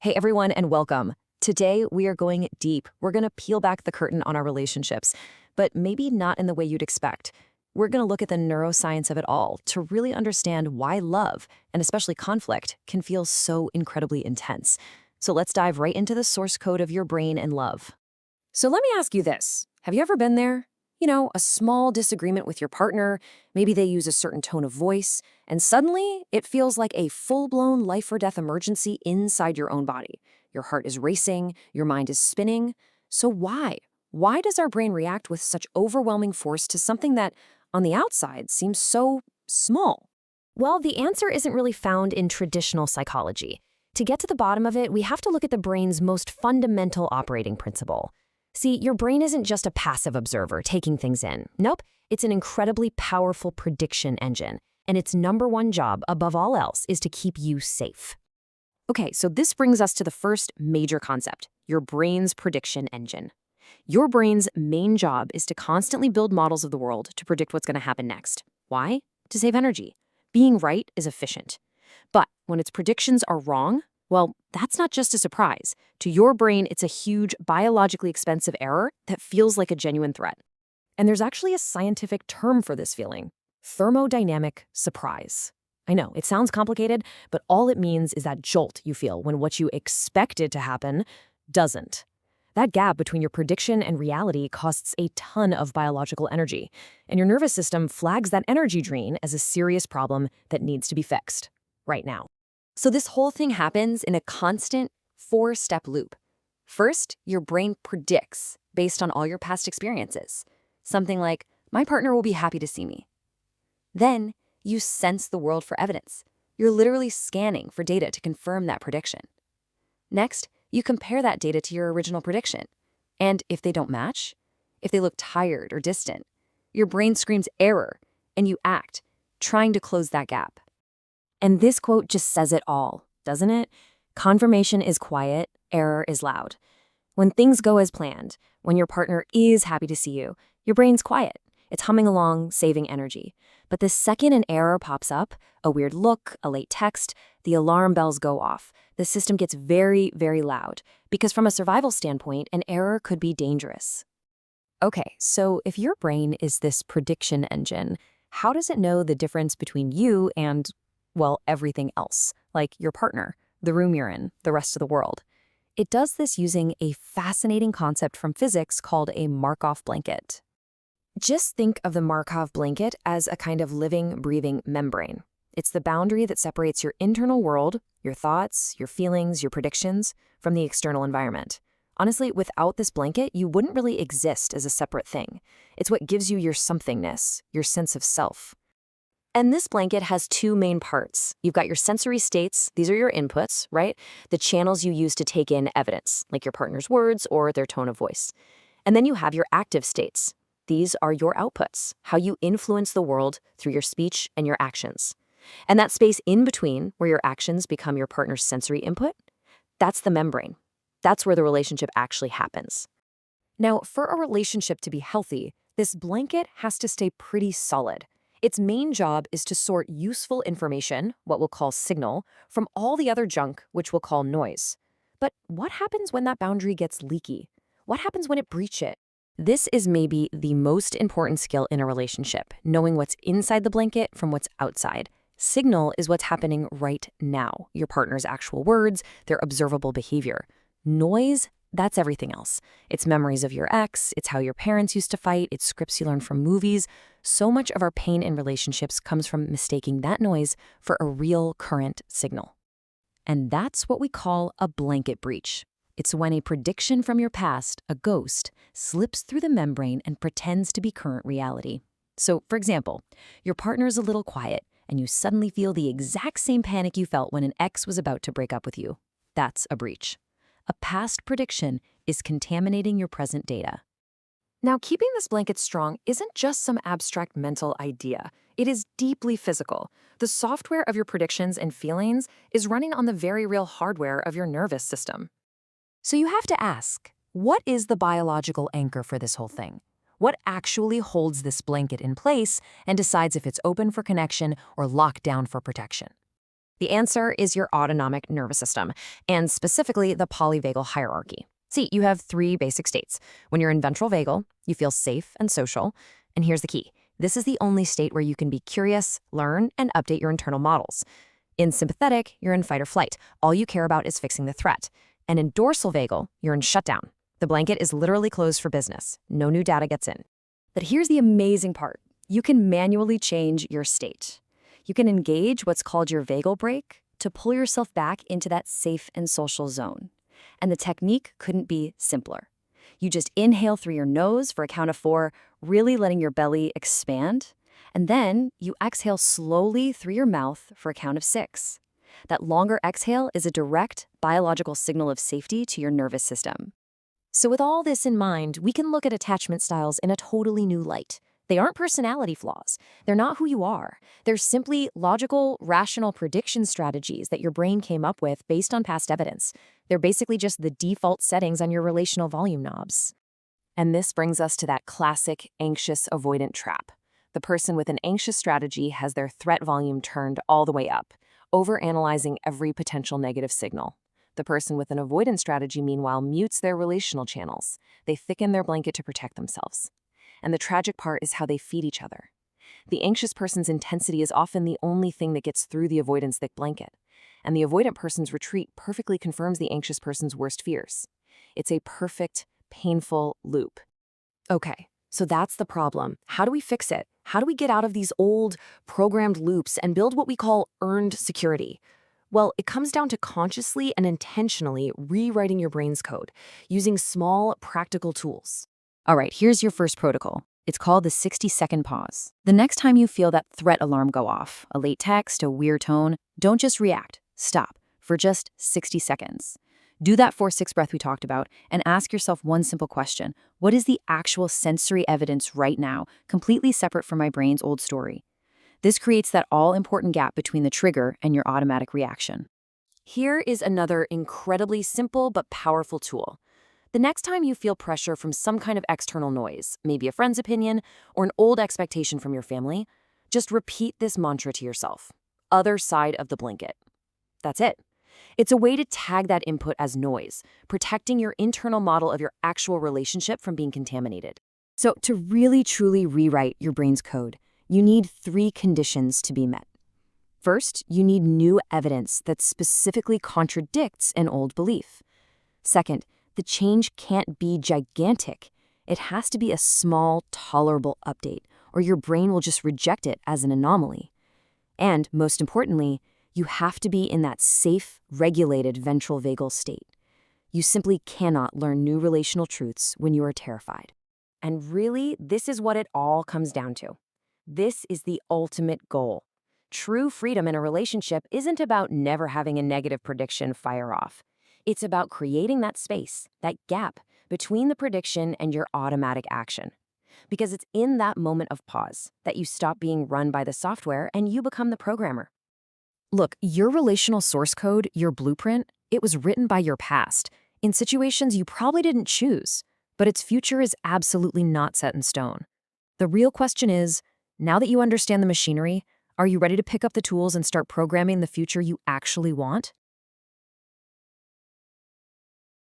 Hey everyone, and welcome. Today we are going deep. We're going to peel back the curtain on our relationships, but maybe not in the way you'd expect. We're going to look at the neuroscience of it all to really understand why love, and especially conflict, can feel so incredibly intense. So let's dive right into the source code of your brain and love. So let me ask you this. Have you ever been there? A small disagreement with your partner, maybe they use a certain tone of voice, and suddenly it feels like a full-blown life-or-death emergency inside your own body. Your heart is racing, your mind is spinning. So why? Why does our brain react with such overwhelming force to something that, on the outside, seems so small? Well, the answer isn't really found in traditional psychology. To get to the bottom of it, we have to look at the brain's most fundamental operating principle. See, your brain isn't just a passive observer taking things in. Nope, it's an incredibly powerful prediction engine, and its number one job, above all else, is to keep you safe. Okay, so this brings us to the first major concept, your brain's prediction engine. Your brain's main job is to constantly build models of the world to predict what's going to happen next. Why? To save energy. Being right is efficient. But when its predictions are wrong, well, that's not just a surprise. To your brain, it's a huge, biologically expensive error that feels like a genuine threat. And there's actually a scientific term for this feeling: thermodynamic surprise. I know, it sounds complicated, but all it means is that jolt you feel when what you expected to happen doesn't. That gap between your prediction and reality costs a ton of biological energy, and your nervous system flags that energy drain as a serious problem that needs to be fixed right now. So this whole thing happens in a constant four-step loop. First, your brain predicts based on all your past experiences. Something like, my partner will be happy to see me. Then, you sense the world for evidence. You're literally scanning for data to confirm that prediction. Next, you compare that data to your original prediction. And if they don't match, if they look tired or distant, your brain screams error, and you act, trying to close that gap. And this quote just says it all, doesn't it? Confirmation is quiet, error is loud. When things go as planned, when your partner is happy to see you, your brain's quiet. It's humming along, saving energy. But the second an error pops up, a weird look, a late text, the alarm bells go off. The system gets very, very loud, because from a survival standpoint, an error could be dangerous. Okay, so if your brain is this prediction engine, how does it know the difference between you and, well, everything else, like your partner, the room you're in, the rest of the world? It does this using a fascinating concept from physics called a Markov blanket. Just think of the Markov blanket as a kind of living, breathing membrane. It's the boundary that separates your internal world, your thoughts, your feelings, your predictions, from the external environment. Honestly, without this blanket, you wouldn't really exist as a separate thing. It's what gives you your somethingness, your sense of self. And this blanket has two main parts. You've got your sensory states. These are your inputs, right? The channels you use to take in evidence, like your partner's words or their tone of voice. And then you have your active states. These are your outputs, how you influence the world through your speech and your actions. And that space in between, where your actions become your partner's sensory input, that's the membrane. That's where the relationship actually happens. Now, for a relationship to be healthy, this blanket has to stay pretty solid. Its main job is to sort useful information, what we'll call signal, from all the other junk, which we'll call noise. But what happens when that boundary gets leaky? What happens when it breaches it? This is maybe the most important skill in a relationship, knowing what's inside the blanket from what's outside. Signal is what's happening right now, your partner's actual words, their observable behavior. Noise, that's everything else. It's memories of your ex, it's how your parents used to fight, it's scripts you learned from movies. So much of our pain in relationships comes from mistaking that noise for a real current signal. And that's what we call a blanket breach. It's when a prediction from your past, a ghost, slips through the membrane and pretends to be current reality. So, for example, your partner's a little quiet, and you suddenly feel the exact same panic you felt when an ex was about to break up with you. That's a breach. A past prediction is contaminating your present data. Now, keeping this blanket strong isn't just some abstract mental idea. It is deeply physical. The software of your predictions and feelings is running on the very real hardware of your nervous system. So you have to ask, what is the biological anchor for this whole thing? What actually holds this blanket in place and decides if it's open for connection or locked down for protection? The answer is your autonomic nervous system, and specifically the polyvagal hierarchy. See, you have three basic states. When you're in ventral vagal, you feel safe and social. And here's the key. This is the only state where you can be curious, learn, and update your internal models. In sympathetic, you're in fight or flight. All you care about is fixing the threat. And in dorsal vagal, you're in shutdown. The blanket is literally closed for business. No new data gets in. But here's the amazing part. You can manually change your state. You can engage what's called your vagal brake to pull yourself back into that safe and social zone. And the technique couldn't be simpler. You just inhale through your nose for a count of 4, really letting your belly expand. And then you exhale slowly through your mouth for a count of 6. That longer exhale is a direct biological signal of safety to your nervous system. So with all this in mind, we can look at attachment styles in a totally new light. They aren't personality flaws. They're not who you are. They're simply logical, rational prediction strategies that your brain came up with based on past evidence. They're basically just the default settings on your relational volume knobs. And this brings us to that classic anxious avoidant trap. The person with an anxious strategy has their threat volume turned all the way up, overanalyzing every potential negative signal. The person with an avoidant strategy, meanwhile, mutes their relational channels. They thicken their blanket to protect themselves. And the tragic part is how they feed each other. The anxious person's intensity is often the only thing that gets through the avoidant's thick blanket. And the avoidant person's retreat perfectly confirms the anxious person's worst fears. It's a perfect, painful loop. Okay, so that's the problem. How do we fix it? How do we get out of these old, programmed loops and build what we call earned security? Well, it comes down to consciously and intentionally rewriting your brain's code, using small, practical tools. All right, here's your first protocol. It's called the 60-second pause. The next time you feel that threat alarm go off, a late text, a weird tone, don't just react. Stop for just 60 seconds. Do that 4-6 breath we talked about and ask yourself one simple question. What is the actual sensory evidence right now, completely separate from my brain's old story? This creates that all-important gap between the trigger and your automatic reaction. Here is another incredibly simple but powerful tool. The next time you feel pressure from some kind of external noise, maybe a friend's opinion or an old expectation from your family, just repeat this mantra to yourself. Other side of the blanket. That's it. It's a way to tag that input as noise, protecting your internal model of your actual relationship from being contaminated. So to really truly rewrite your brain's code, you need 3 conditions to be met. First, you need new evidence that specifically contradicts an old belief. Second, the change can't be gigantic. It has to be a small, tolerable update, or your brain will just reject it as an anomaly. And most importantly, you have to be in that safe, regulated ventral vagal state. You simply cannot learn new relational truths when you are terrified. And really, this is what it all comes down to. This is the ultimate goal. True freedom in a relationship isn't about never having a negative prediction fire off. It's about creating that space, that gap between the prediction and your automatic action. Because it's in that moment of pause that you stop being run by the software and you become the programmer. Look, your relational source code, your blueprint, it was written by your past, in situations you probably didn't choose, but its future is absolutely not set in stone. The real question is, now that you understand the machinery, are you ready to pick up the tools and start programming the future you actually want?